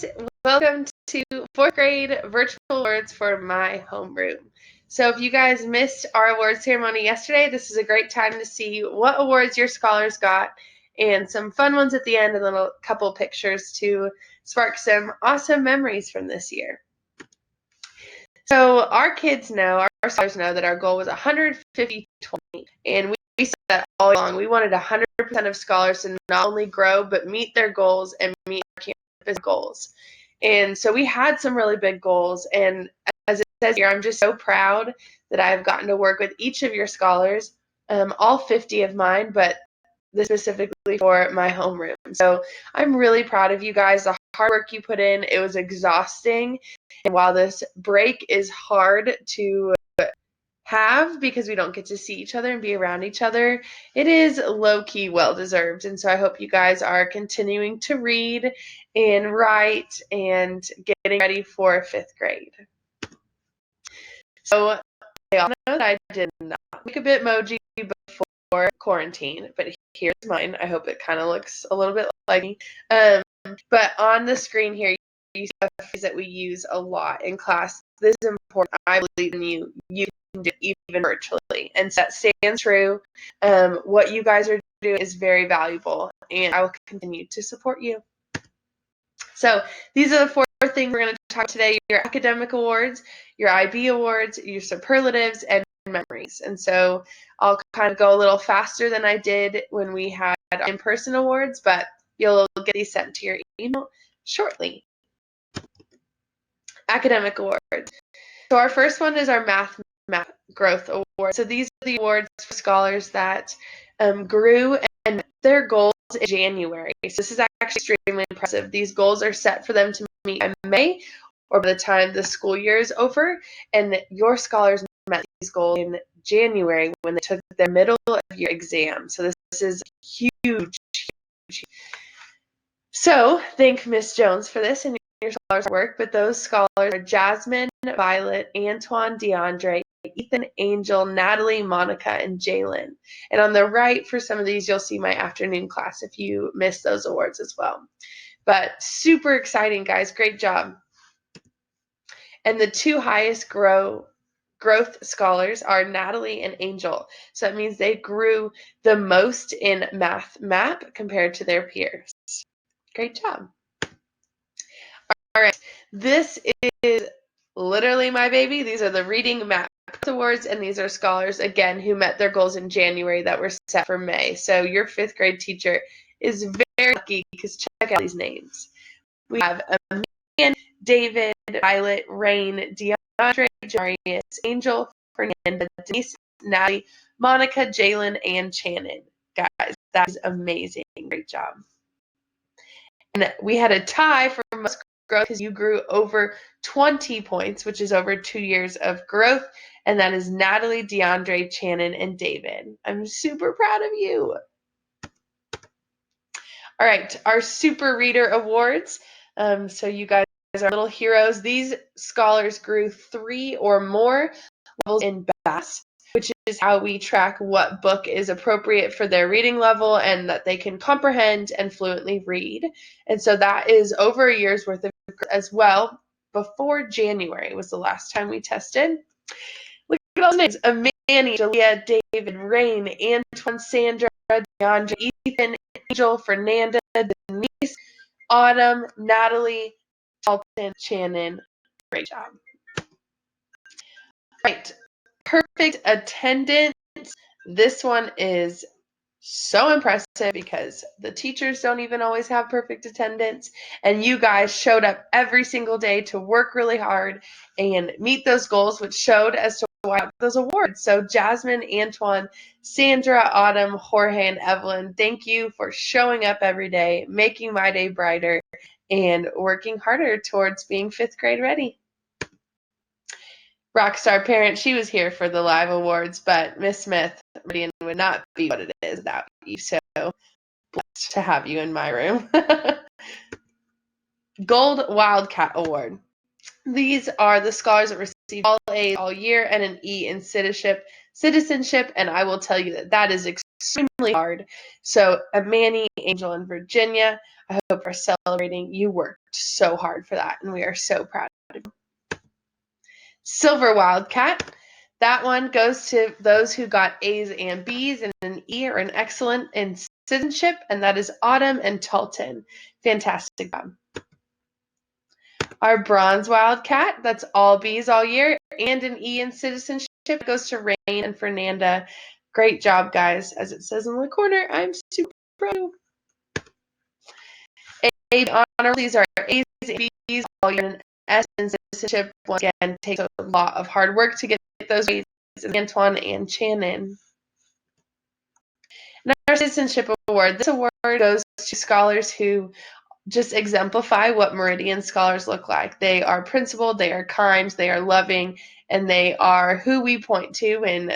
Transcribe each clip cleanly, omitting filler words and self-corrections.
guys, welcome to 4th grade virtual awards for my homeroom. So if you guys missed our award ceremony yesterday, this is a great time to see what awards your scholars got and some fun ones at the end and then a couple pictures to spark some awesome memories from this year. So our kids know, our scholars know that our goal was 150-20, and we said that all along. We wanted 100% of scholars to not only grow but meet their goals and meet our campus goals. And so we had some really big goals, and as it says here, I'm just so proud that I've gotten to work with each of your scholars, all 50 of mine, but this specifically for my homeroom. So I'm really proud of you guys. The hard work you put in, it was exhausting. And while this break is hard to have because we don't get to see each other and be around each other, it is low-key well-deserved. And so I hope you guys are continuing to read and write and getting ready for 5th grade. So I all know that I did not make a Bitmoji before quarantine, but here's mine. I hope it kind of looks a little bit like me. But on the screen here, you see a phrase that we use a lot in class. This is important. I believe in you. You can do it even virtually. And so that stands true. What you guys are doing is very valuable, and I will continue to support you. So these are the 4 things we're going to talk today: your academic awards, your IB awards, your superlatives, and memories. And so I'll kind of go a little faster than I did when we had in-person awards, but you'll get these sent to your email shortly. Academic awards. So our first one is our Math Growth Award. So these are the awards for scholars that grew and met their goals in January. So this is actually extremely impressive. These goals are set for them to meet in May or by the time the school year is over, and your scholars met these goals in January when they took their middle of year exam. So this is huge. So thank Ms. Jones for this and your scholars' work, but those scholars are Jasmine, Violet, Antoine, DeAndre, Ethan, Angel, Natalie, Monica, and Jalen. And on the right for some of these, you'll see my afternoon class if you missed those awards as well. But super exciting, guys. Great job. And the 2 highest growth scholars are Natalie and Angel. So that means they grew the most in Math MAP compared to their peers. Great job. All right, this is literally my baby. These are the Reading MAP Awards, and these are scholars, again, who met their goals in January that were set for May. So your 5th grade teacher is very lucky because check out these names. We have Amelia, David, Violet, Rain, DeAndre, Jarius, Angel, Fernanda, Denise, Natalie, Monica, Jalen, and Shannon. Guys, that is amazing. Great job. And we had a tie for most growth because you grew over 20 points, which is over 2 years of growth, and that is Natalie, DeAndre, Shannon, and David. I'm super proud of you. All right, our Super Reader Awards. So you guys are little heroes. These scholars grew 3 or more levels in BAS, which is how we track what book is appropriate for their reading level and that they can comprehend and fluently read. And so that is over a year's worth of as well. Before January was the last time we tested. Look at all the names: Amani, Julia, David, Rain, Antoine, Sandra, DeAndre, Ethan, Angel, Fernanda, Denise, Autumn, Natalie, Dalton, Shannon. Great job. All right. Perfect attendance. This one is so impressive because the teachers don't even always have perfect attendance, and you guys showed up every single day to work really hard and meet those goals, which showed as to why I got those awards. So Jasmine, Antoine, Sandra, Autumn, Jorge, and Evelyn, thank you for showing up every day, making my day brighter, and working harder towards being 5th grade ready. Rockstar parent, she was here for the live awards, but Miss Smith would not be what it is without you. So blessed to have you in my room. Gold Wildcat Award. These are the scholars that received all A's all year and an E in citizenship, and I will tell you that is extremely hard. So Manny, Angel, and Virginia, I hope we're celebrating. You worked so hard for that, and we are so proud of you. Silver Wildcat. That one goes to those who got A's and B's and an E or an excellent in citizenship, and that is Autumn and Talton. Fantastic job. Our Bronze Wildcat, that's all B's all year, and an E in citizenship, goes to Rain and Fernanda. Great job, guys. As it says in the corner, I'm super proud of you. A honor, these are A's and B's all year, and S in citizenship, once again, takes a lot of hard work to get those grades. Antoine and Shannon. And our Citizenship Award. This award goes to scholars who just exemplify what Meridian scholars look like. They are principled, they are kind, they are loving, and they are who we point to when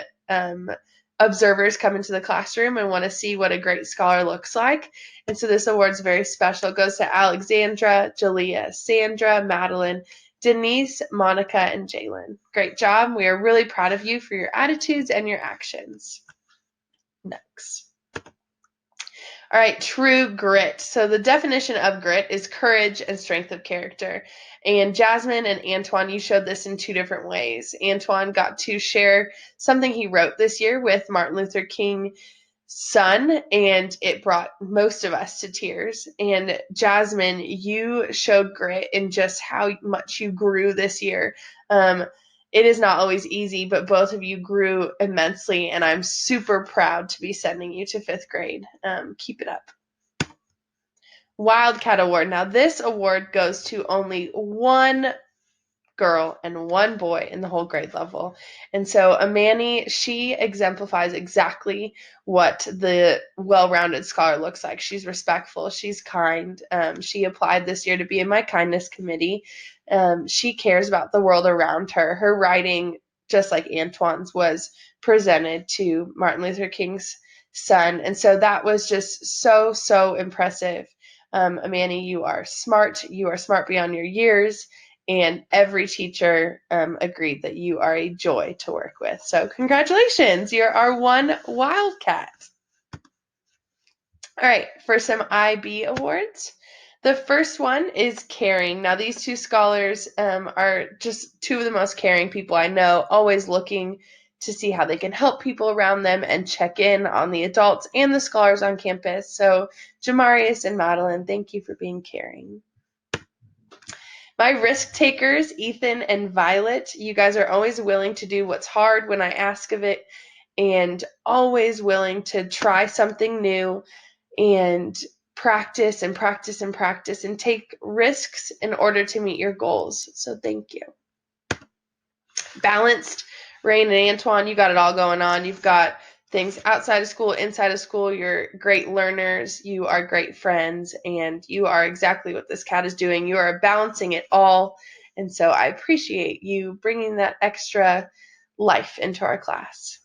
observers come into the classroom and want to see what a great scholar looks like. And so this award is very special. It goes to Alexandra, Jalea, Sandra, Madeline, Denise, Monica, and Jalen. Great job. We are really proud of you for your attitudes and your actions. Next. All right, true grit. So the definition of grit is courage and strength of character. And Jasmine and Antoine, you showed this in two different ways. Antoine got to share something he wrote this year with Martin Luther King's son, and it brought most of us to tears. And Jasmine, you showed grit in just how much you grew this year. It is not always easy, but both of you grew immensely, and I'm super proud to be sending you to 5th grade. Keep it up. Wildcat Award. Now, this award goes to only one girl and one boy in the whole grade level. And so Amani, she exemplifies exactly what the well-rounded scholar looks like. She's respectful. She's kind. She applied this year to be in my kindness committee. She cares about the world around her. Her writing, just like Antoine's, was presented to Martin Luther King's son. And so that was just so, so impressive. Amani, you are smart. You are smart beyond your years. And every teacher agreed that you are a joy to work with. So congratulations, you're our one Wildcat. All right, for some IB awards. The first one is caring. Now, these two scholars are just two of the most caring people I know, always looking to see how they can help people around them and check in on the adults and the scholars on campus. So Jamarius and Madeline, thank you for being caring. My risk takers, Ethan and Violet, you guys are always willing to do what's hard when I ask of it, and always willing to try something new and practice and practice and practice and take risks in order to meet your goals. So thank you. Balanced, Rain and Antoine, you got it all going on. You've got things outside of school, inside of school. You're great learners. You are great friends, and you are exactly what this cat is doing. You are balancing it all, and so I appreciate you bringing that extra life into our class.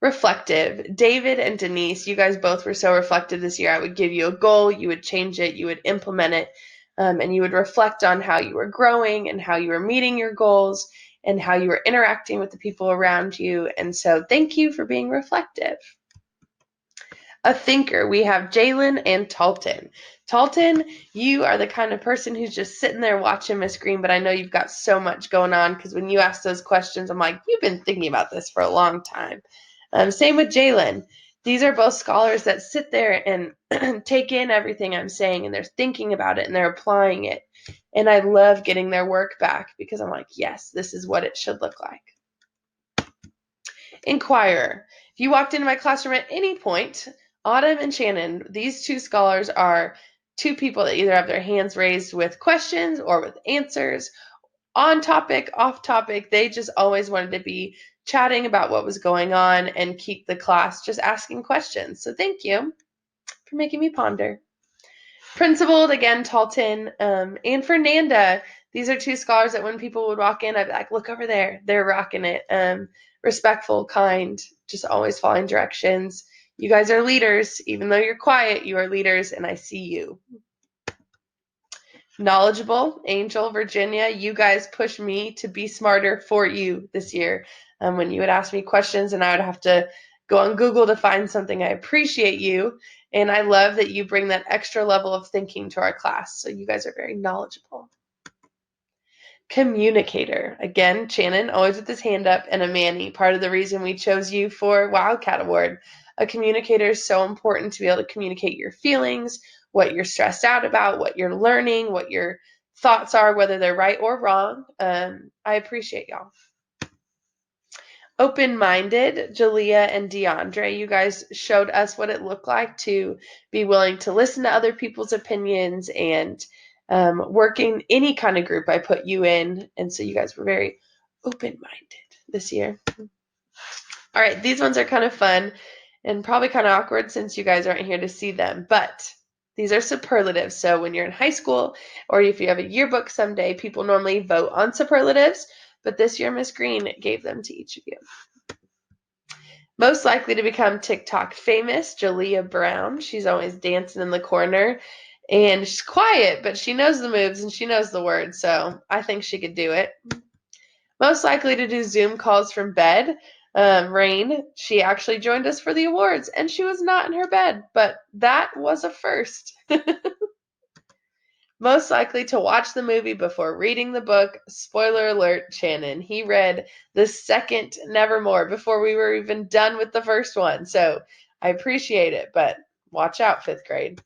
Reflective. David and Denise, you guys both were so reflective this year. I would give you a goal, you would change it, you would implement it, and you would reflect on how you were growing and how you were meeting your goals and how you were interacting with the people around you. And so thank you for being reflective. A thinker. We have Jalen and Talton. Talton, you are the kind of person who's just sitting there watching Miss Greene, but I know you've got so much going on because when you ask those questions, I'm like, you've been thinking about this for a long time. Same with Jalen. These are both scholars that sit there and take in everything I'm saying, and they're thinking about it and they're applying it. And I love getting their work back because I'm like, yes, this is what it should look like. Inquirer. If you walked into my classroom at any point, Autumn and Shannon, these two scholars are two people that either have their hands raised with questions or with answers, on topic, off topic. They just always wanted to be chatting about what was going on and keep the class just asking questions. So thank you for making me ponder. Principled, again, Talton, and Fernanda. These are two scholars that when people would walk in, I'd be like, look over there. They're rocking it. Respectful, kind, just always following directions. You guys are leaders. Even though you're quiet, you are leaders, and I see you. Knowledgeable, Angel, Virginia, you guys push me to be smarter for you this year. When you would ask me questions and I would have to go on Google to find something. I appreciate you, and I love that you bring that extra level of thinking to our class. So you guys are very knowledgeable. Communicator. Again, Shannon, always with his hand up, and a Manny. Part of the reason we chose you for Wildcat Award. A communicator is so important to be able to communicate your feelings, what you're stressed out about, what you're learning, what your thoughts are, whether they're right or wrong. I appreciate y'all. Open-minded, Jalea and DeAndre, you guys showed us what it looked like to be willing to listen to other people's opinions and work in any kind of group I put you in. And so you guys were very open-minded this year. All right, these ones are kind of fun and probably kind of awkward since you guys aren't here to see them, but these are superlatives. So when you're in high school or if you have a yearbook someday, people normally vote on superlatives, but this year Miss Greene gave them to each of you. Most likely to become TikTok famous, Jalea Brown. She's always dancing in the corner. And she's quiet, but she knows the moves and she knows the words, so I think she could do it. Most likely to do Zoom calls from bed, Rain. She actually joined us for the awards, and she was not in her bed, but that was a first. Most likely to watch the movie before reading the book. Spoiler alert, Shannon. He read the second Nevermore before we were even done with the first one. So I appreciate it, but watch out, 5th grade.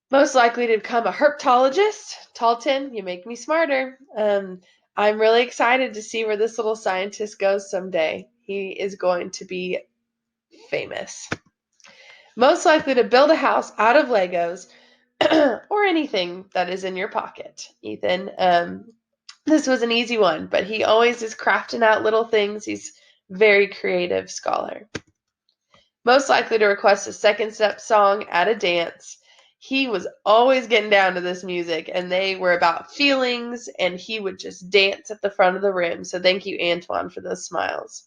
Most likely to become a herpetologist. Talton, you make me smarter. I'm really excited to see where this little scientist goes someday. He is going to be famous. Most likely to build a house out of Legos. Or anything that is in your pocket, Ethan. This was an easy one, but he always is crafting out little things. He's a very creative scholar. Most likely to request a second step song at a dance. He was always getting down to this music, and they were about feelings, and he would just dance at the front of the room. So thank you, Antoine, for those smiles.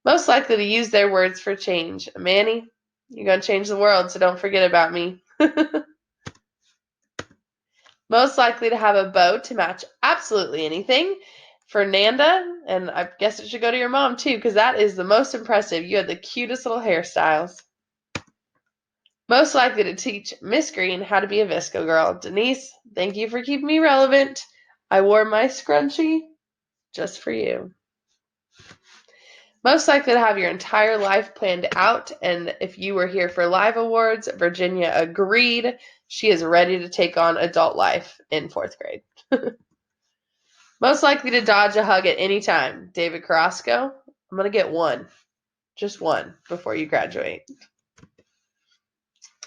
Most likely to use their words for change. Manny, you're going to change the world, so don't forget about me. Most likely to have a bow to match absolutely anything. Fernanda, and I guess it should go to your mom too, because that is the most impressive. You had the cutest little hairstyles. Most likely to teach Miss Greene how to be a Visco girl. Denise, thank you for keeping me relevant. I wore my scrunchie just for you. Most likely to have your entire life planned out, and if you were here for live awards, Virginia agreed. She is ready to take on adult life in 4th grade. Most likely to dodge a hug at any time, David Carrasco. I'm going to get one, just one, before you graduate.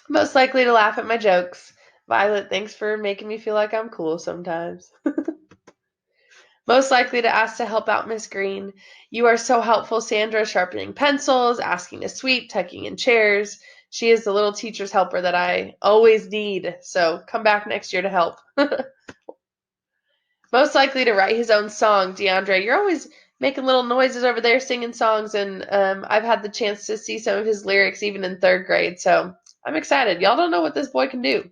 Most likely to laugh at my jokes, Violet, thanks for making me feel like I'm cool sometimes. Most likely to ask to help out Miss Greene. You are so helpful, Sandra, sharpening pencils, asking to sweep, tucking in chairs. She is the little teacher's helper that I always need, so come back next year to help. Most likely to write his own song, DeAndre. You're always making little noises over there, singing songs, and I've had the chance to see some of his lyrics even in 3rd grade, so I'm excited. Y'all don't know what this boy can do.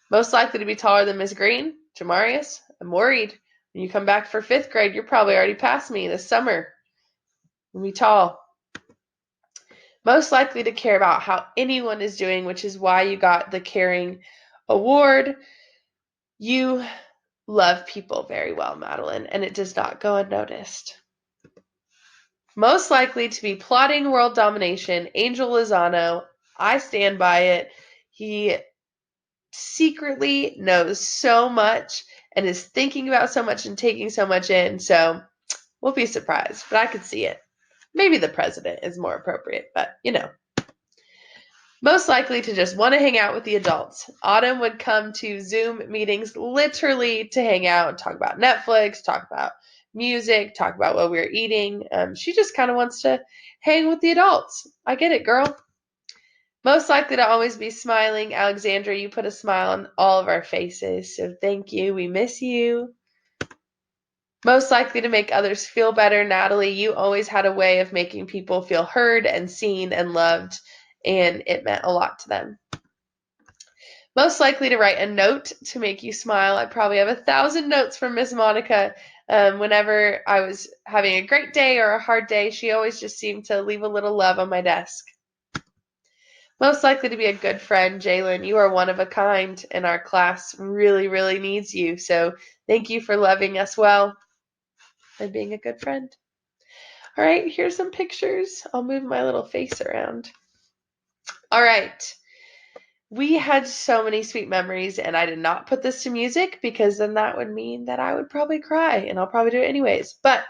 Most likely to be taller than Miss Greene, Jamarius. I'm worried. When you come back for 5th grade, you're probably already past me this summer. You'll be tall. Most likely to care about how anyone is doing, which is why you got the Caring Award. You love people very well, Madeline, and it does not go unnoticed. Most likely to be plotting world domination, Angel Lozano. I stand by it. He secretly knows so much and is thinking about so much and taking so much in, so we'll be surprised, but I could see it. Maybe the president is more appropriate, but you know. Most likely to just want to hang out with the adults. Autumn would come to Zoom meetings literally to hang out and talk about Netflix, talk about music, talk about what we were eating. She just kind of wants to hang with the adults. I get it, girl. Most likely to always be smiling. Alexandra, you put a smile on all of our faces, so thank you. We miss you. Most likely to make others feel better. Natalie, you always had a way of making people feel heard and seen and loved, and it meant a lot to them. Most likely to write a note to make you smile. I probably have 1,000 notes from Miss Monica Whenever I was having a great day or a hard day, she always just seemed to leave a little love on my desk. Most likely to be a good friend, Jalen. You are one of a kind, and our class really, really needs you. So thank you for loving us well and being a good friend. All right, here's some pictures. I'll move my little face around. All right. We had so many sweet memories, and I did not put this to music because then that would mean that I would probably cry, and I'll probably do it anyways. But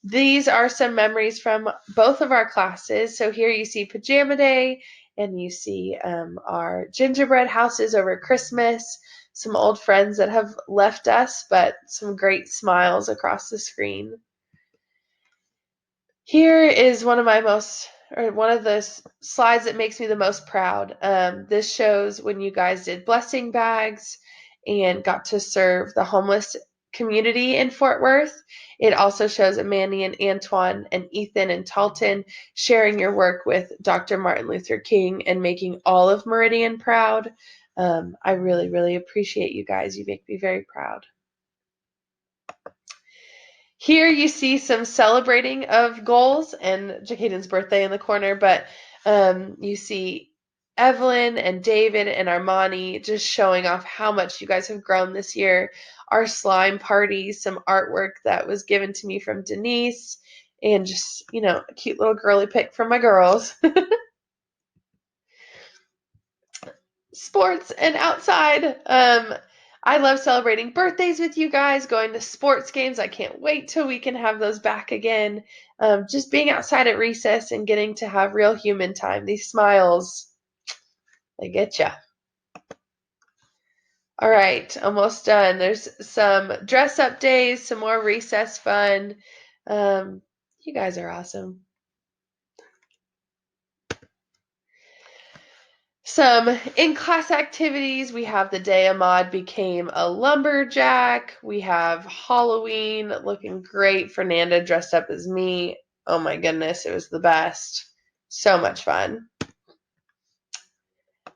these are some memories from both of our classes. So here you see Pajama Day, and you see our gingerbread houses over Christmas, some old friends that have left us, but some great smiles across the screen. Here is one of the slides that makes me the most proud. This shows when you guys did blessing bags and got to serve the homeless community in Fort Worth. It also shows Amanda and Antoine and Ethan and Talton sharing your work with Dr. Martin Luther King and making all of Meridian proud. I really, really appreciate you guys. You make me very proud. Here you see some celebrating of goals and Jacaden's birthday in the corner, but you see Evelyn and David and Armani just showing off how much you guys have grown this year. Our slime party, some artwork that was given to me from Denise, and just, a cute little girly pic from my girls. Sports and outside. I love celebrating birthdays with you guys, going to sports games. I can't wait till we can have those back again. Just being outside at recess and getting to have real human time. These smiles, they get ya. All right, almost done. There's some dress up days, some more recess fun. You guys are awesome. Some in-class activities. We have the day Ahmad became a lumberjack. We have Halloween looking great. Fernanda dressed up as me. Oh my goodness, it was the best. So much fun.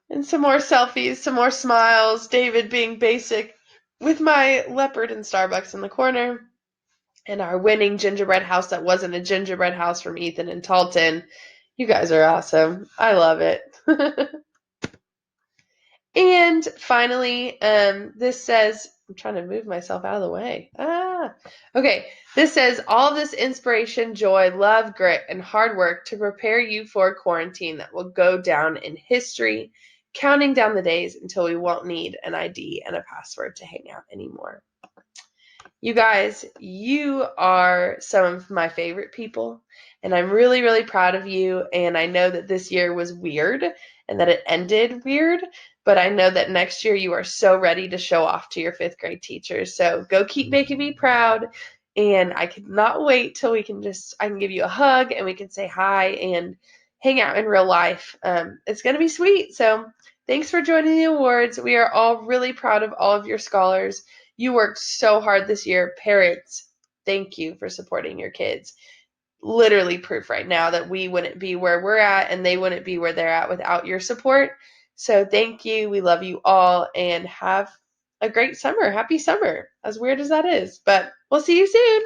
And some more selfies, some more smiles. David being basic with my leopard and Starbucks in the corner. And our winning gingerbread house that wasn't a gingerbread house from Ethan and Talton. You guys are awesome. I love it. And finally, this says, I'm trying to move myself out of the way. Okay. This says, all this inspiration, joy, love, grit, and hard work to prepare you for quarantine that will go down in history, counting down the days until we won't need an ID and a password to hang out anymore. You guys, you are some of my favorite people, and I'm really, really proud of you. And I know that this year was weird and that it ended weird, but I know that next year you are so ready to show off to your fifth grade teachers. So go keep making me proud. And I could not wait till I can give you a hug and we can say hi and hang out in real life. It's going to be sweet. So thanks for joining the awards. We are all really proud of all of your scholars. You worked so hard this year. Parents, thank you for supporting your kids. Literally proof right now that we wouldn't be where we're at and they wouldn't be where they're at without your support. So thank you. We love you all and have a great summer. Happy summer. As weird as that is. But we'll see you soon.